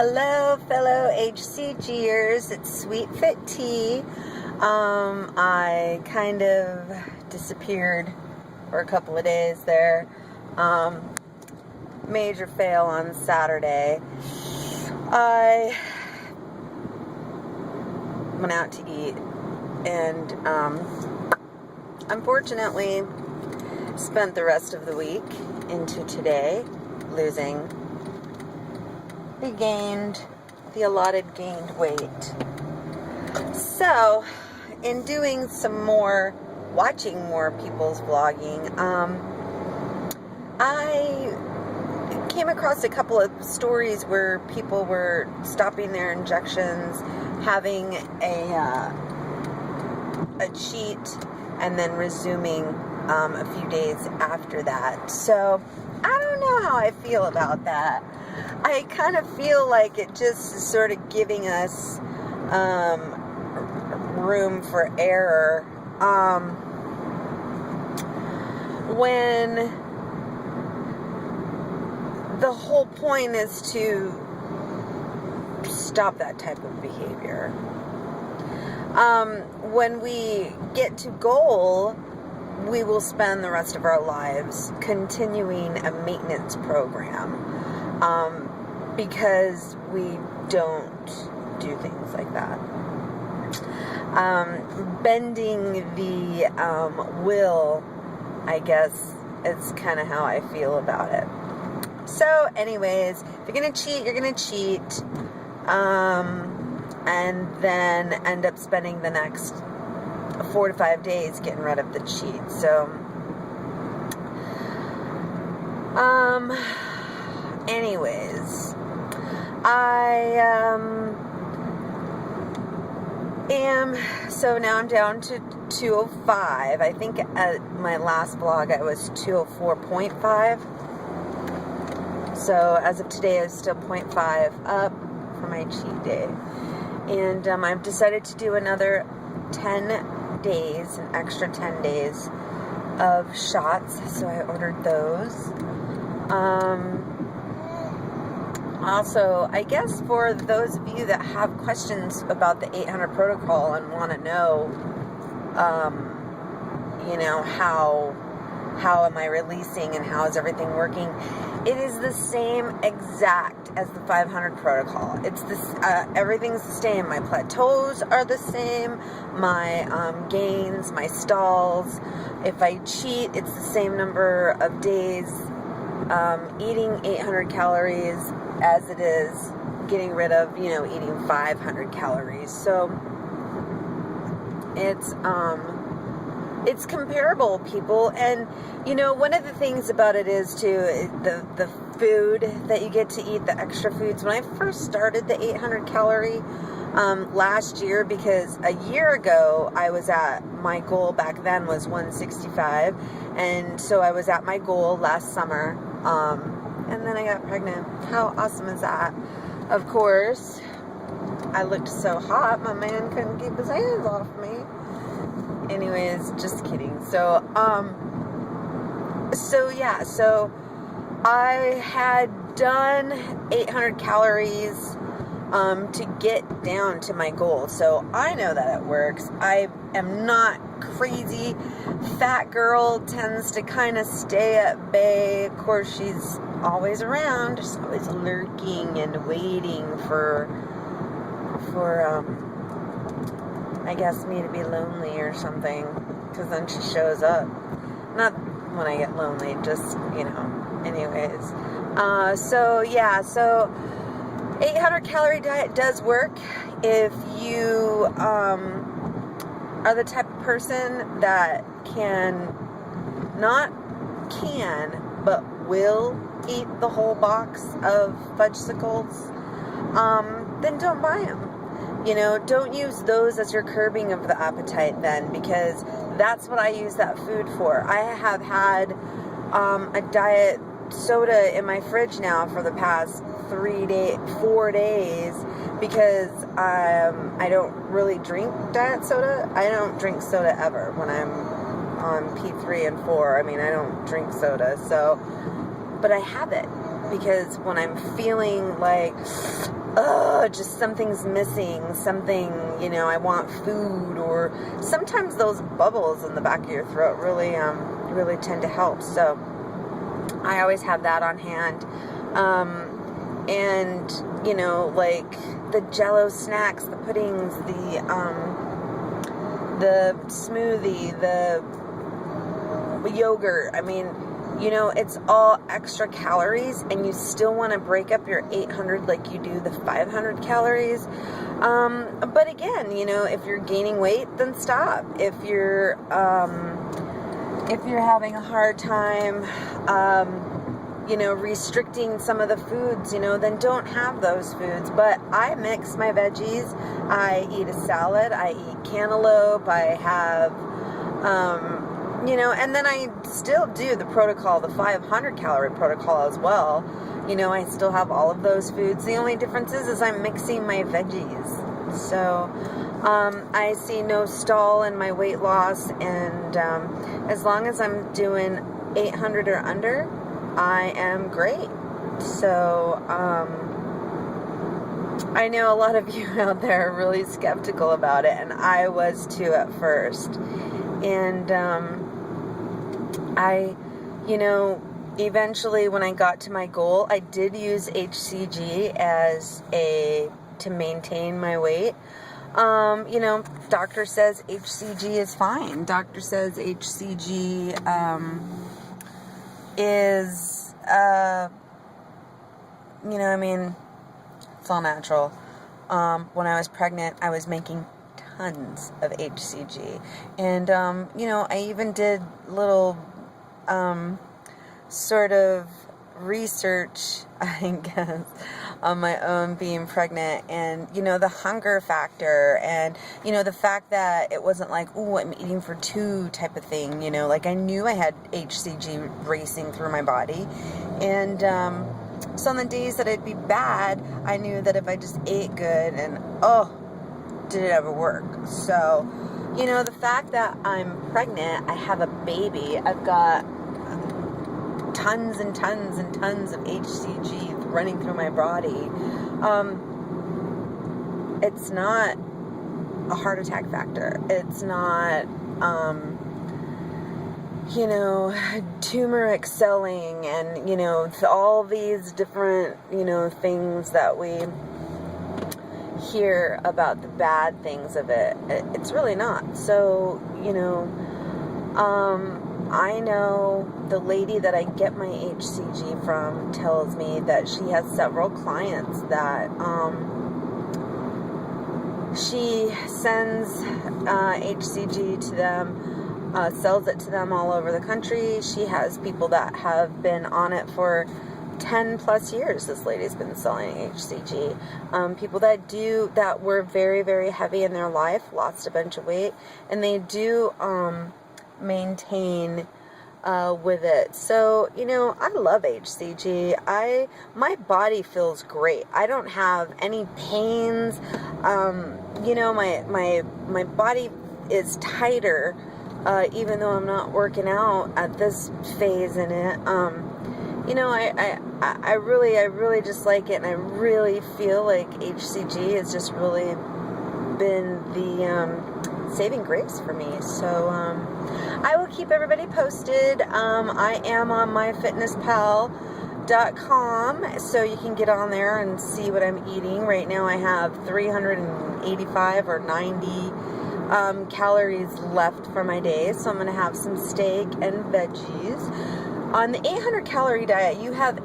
Hello, fellow HCGers. It's Sweet Fit Tea. I kind of disappeared for a couple of days there. Major fail on Saturday. I went out to eat and unfortunately spent the rest of the week into today regained the allotted gained weight. So, in doing some more, watching more people's vlogging, I came across a couple of stories where people were stopping their injections, having a cheat, and then resuming a few days after that. So, I don't know how I feel about that. I kind of feel like it just is sort of giving us room for error when the whole point is to stop that type of behavior. When we get to goal, we will spend the rest of our lives continuing a maintenance program. Because we don't do things like that. Bending the will, I guess, is kind of how I feel about it. So, anyways, if you're going to cheat, you're going to cheat. And then end up spending the next 4 to 5 days getting rid of the cheat. So, anyways, so now I'm down to 205. I think at my last vlog I was 204.5. So as of today I was still 0.5 up for my cheat day. And I've decided to do another 10 days, an extra 10 days of shots. So I ordered those. Also, I guess for those of you that have questions about the 800 protocol and want to know, how am I releasing and how is everything working? It is the same exact as the 500 protocol. It's this, everything's the same. My plateaus are the same. My gains, my stalls. If I cheat, it's the same number of days. Eating 800 calories as it is getting rid of, eating 500 calories. So it's comparable, people. And, one of the things about it is, too, the food that you get to eat, the extra foods. When I first started the 800 calorie last year, because a year ago I was at my goal back then was 165. And so I was at my goal last summer. And then I got pregnant. How awesome is that? Of course, I looked so hot, my man couldn't keep his hands off me. Anyways, just kidding. So I had done 800 calories to get down to my goal. So I know that it works. I am not crazy. Fat girl tends to kind of stay at bay. Of course, she's always around, just always lurking and waiting for I guess me to be lonely or something, because then she shows up. Not when I get lonely, just, anyways. So 800 calorie diet does work if you are the type of person that but will eat the whole box of fudgesicles. Then don't buy them. Don't use those as your curbing of the appetite then, because that's what I use that food for. I have had a diet soda in my fridge now for the past 4 days, because I don't really drink diet soda. I don't drink soda ever when I'm on P3 and 4. I mean, I don't drink soda, but I have it. because when I'm feeling like, just something's missing, something, I want food, or sometimes those bubbles in the back of your throat really, really tend to help. So I always have that on hand. And, like the Jell-O snacks, the puddings, the smoothie, the yogurt. I mean, it's all extra calories, and you still want to break up your 800 like you do the 500 calories. But again, if you're gaining weight, then stop. If you're having a hard time, restricting some of the foods, then don't have those foods. But I mix my veggies. I eat a salad. I eat cantaloupe. I have, and then I still do the protocol, the 500 calorie protocol as well. I still have all of those foods. The only difference is I'm mixing my veggies. So, I see no stall in my weight loss, and as long as I'm doing 800 or under, I am great. So, I know a lot of you out there are really skeptical about it, and I was too at first. And eventually when I got to my goal, I did use HCG to maintain my weight. Doctor says HCG is fine. Doctor says HCG is, it's all natural. When I was pregnant, I was making tons of HCG. And, I even did little, sort of research, I guess, on my own being pregnant, and the hunger factor, and the fact that it wasn't like, ooh, I'm eating for two type of thing, like I knew I had HCG racing through my body. And so on the days that it'd be bad, I knew that if I just ate good, and did it ever work? So the fact that I'm pregnant, I have a baby, I've got tons and tons and tons of HCG running through my body. It's not a heart attack factor. It's not, tumor excelling, and, all these different, things that we hear about the bad things of it. It's really not. So, I know the lady that I get my HCG from tells me that she has several clients that she sends HCG to them, sells it to them all over the country. She has people that have been on it for 10 plus years. This lady's been selling HCG. People that were very, very heavy in their life, lost a bunch of weight, and they do maintain with it. So, I love HCG. My body feels great. I don't have any pains. My body is tighter, even though I'm not working out at this phase in it. I really just like it, and I really feel like HCG has just really been the saving grace for me. So I will keep everybody posted. I am on myfitnesspal.com, so you can get on there and see what I'm eating. Right now I have 385 or 90 calories left for my day, so I'm going to have some steak and veggies. On the 800 calorie diet, you have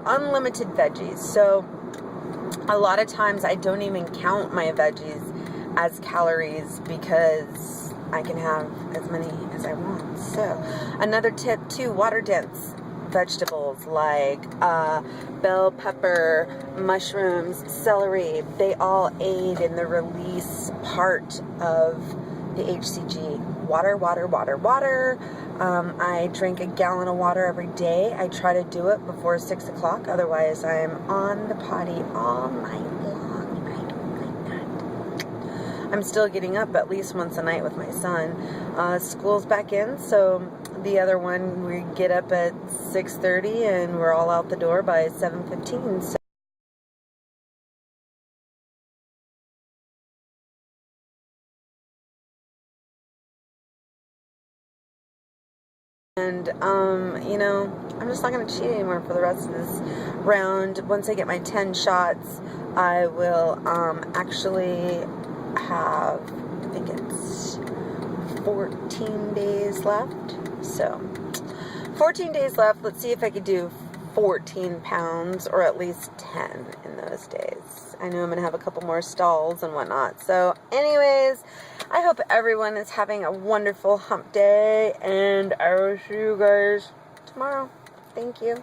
unlimited veggies. So a lot of times I don't even count my veggies as calories because I can have as many as I want. So another tip too, water dense vegetables like bell pepper, mushrooms, celery, they all aid in the release part of the HCG. Water. I drink a gallon of water every day. I try to do it before 6 o'clock. Otherwise, I'm on the potty all night long. I don't like that. I'm still getting up at least once a night with my son. School's back in, so the other one, we get up at 6:30 and we're all out the door by 7:15. So. And, you know, I'm just not going to cheat anymore for the rest of this round. Once I get my 10 shots, I will actually have, I think it's 14 days left. So, 14 days left. Let's see if I could do 14 pounds or at least 10 in those days. I know I'm going to have a couple more stalls and whatnot. So, anyways, I hope everyone is having a wonderful hump day, and I will see you guys tomorrow. Thank you.